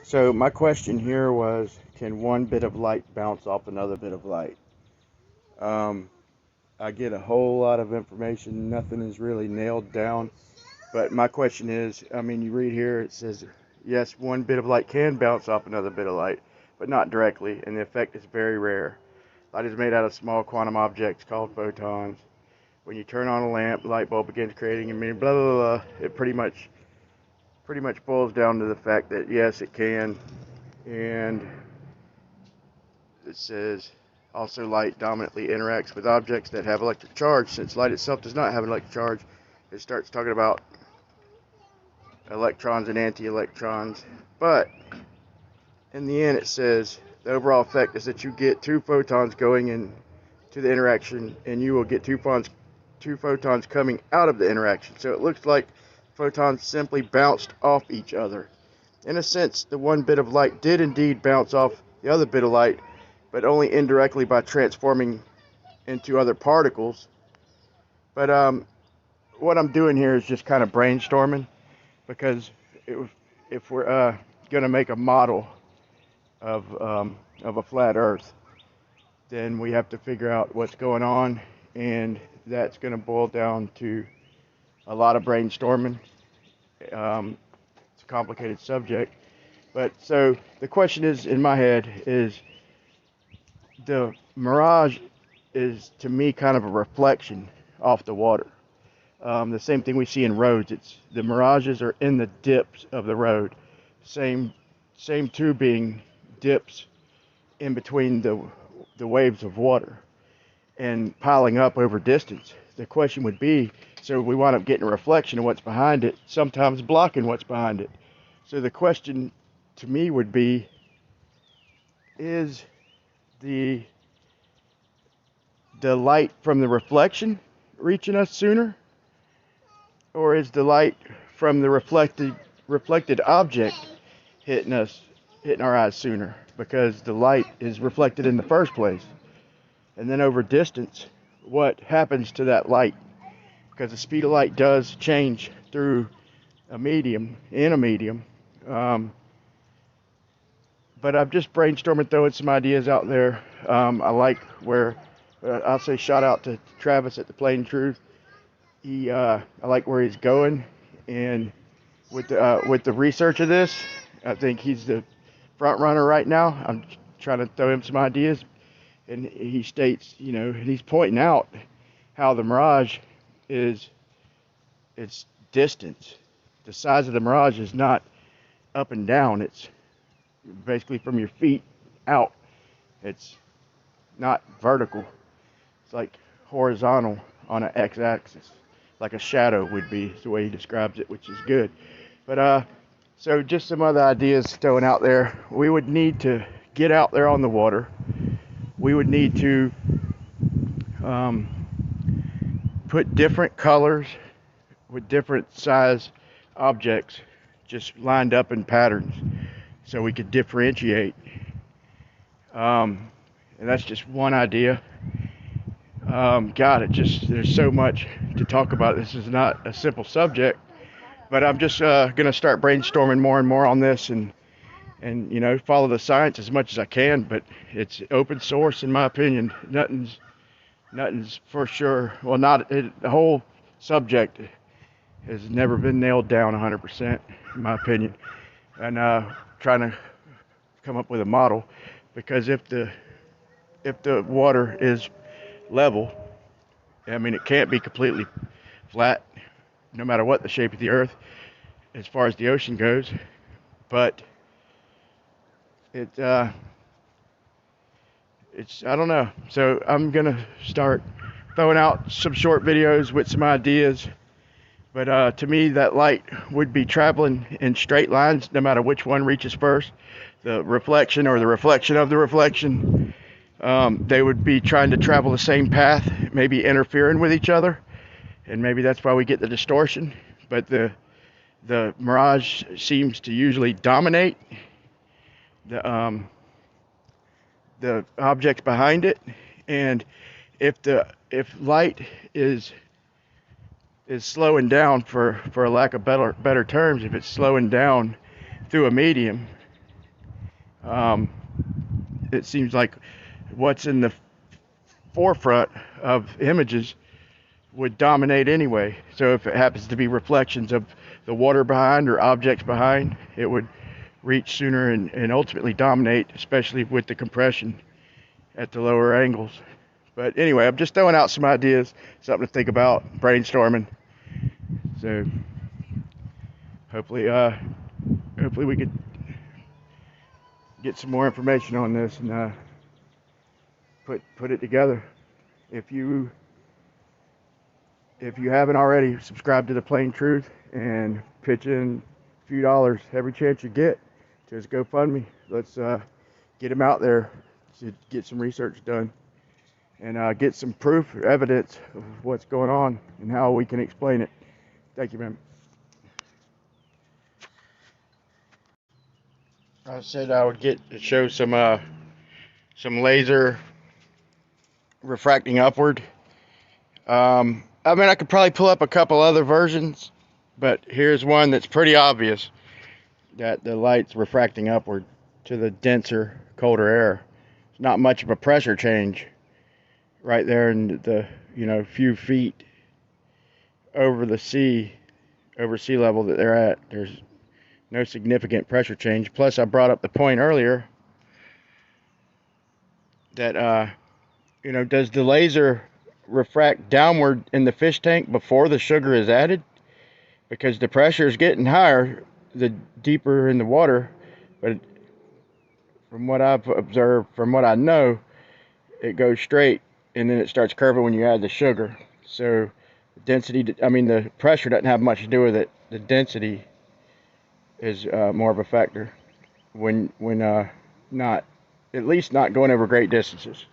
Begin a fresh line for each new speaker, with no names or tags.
So my question here was, can one bit of light bounce off another bit of light? Um, I get a whole lot of information. Nothing is really nailed down. But my question is, I mean, you read here, it says, yes, one bit of light can bounce off another bit of light, but not directly, and the effect is very rare. Light is made out of small quantum objects called photons. When you turn on a lamp, the light bulb begins creating a mini blah blah blah. It pretty much boils down to the fact that yes, it can, and it says also light dominantly interacts with objects that have electric charge. Since light itself does not have an electric charge, it starts talking about electrons and anti-electrons. But in the end, it says the overall effect is that you get two photons going into the interaction, and you will get two photons coming out of the interaction. So it looks like photons simply bounced off each other. In a sense, the one bit of light did indeed bounce off the other bit of light, but only indirectly by transforming into other particles. But what I'm doing here is just kind of brainstorming, because if we're going to make a model of a flat Earth, then we have to figure out what's going on, and that's going to boil down to a lot of brainstorming. It's a complicated subject, but so the question is in my head is, the mirage is to me kind of a reflection off the water. The same thing we see in roads. It's the mirages are in the dips of the road. Same too being dips in between the waves of water and piling up over distance. The question would be, so we wind up getting a reflection of what's behind it, sometimes blocking what's behind it. So the question to me would be, is the light from the reflection reaching us sooner, or is the light from the reflected object hitting our eyes sooner, because the light is reflected in the first place? And then over distance, what happens to that light? Because the speed of light does change through a medium, but I'm just brainstorming, throwing some ideas out there. I like where, I'll say shout out to Travis at the Plain Truth. I like where he's going, and with the research of this, I think he's the front runner right now. I'm trying to throw him some ideas, and he states, and he's pointing out how the mirage is, its distance. The size of the mirage is not up and down. It's basically from your feet out. It's not vertical. It's like horizontal on an x-axis, like a shadow would be, is the way he describes it, which is good. But so just some other ideas thrown out there. We would need to get out there on the water. We would need to put different colors with different size objects just lined up in patterns, so we could differentiate. And that's just one idea. There's so much to talk about. This is not a simple subject, but I'm just gonna start brainstorming more and more on this, and follow the science as much as I can. But it's open source, in my opinion. Nothing's for sure. Well, the whole subject has never been nailed down 100%, in my opinion. And trying to come up with a model, because if the water is level, I mean, it can't be completely flat, no matter what the shape of the earth, as far as the ocean goes. But it's I don't know. So I'm gonna start throwing out some short videos with some ideas. But to me, that light would be traveling in straight lines, no matter which one reaches first, the reflection or the reflection of the reflection. They would be trying to travel the same path, maybe interfering with each other, and maybe that's why we get the distortion. But the mirage seems to usually dominate the objects behind it, and if light is slowing down, for a lack of better terms, if it's slowing down through a medium, It seems like what's in the forefront of images would dominate anyway. So if it happens to be reflections of the water behind or objects behind, it would reach sooner and ultimately dominate, especially with the compression at the lower angles. But anyway, I'm just throwing out some ideas, something to think about, brainstorming. So hopefully we could get some more information on this and put it together. If you haven't already, subscribe to The Plain Truth and pitch in a few dollars every chance you get to his GoFundMe. Let's get him out there to get some research done and get some proof or evidence of what's going on and how we can explain it. Thank you, man. I said I would show some laser refracting upward. I mean, I could probably pull up a couple other versions, but here's one that's pretty obvious that the light's refracting upward to the denser, colder air. It's not much of a pressure change right there in the, few feet over sea level that they're at. There's no significant pressure change. Plus, I brought up the point earlier that, does the laser refract downward in the fish tank before the sugar is added? Because the pressure is getting higher the deeper in the water, but from what I've observed, from what I know, it goes straight and then it starts curving when you add the sugar. So the pressure doesn't have much to do with it. The density is more of a factor when not, at least not going over great distances.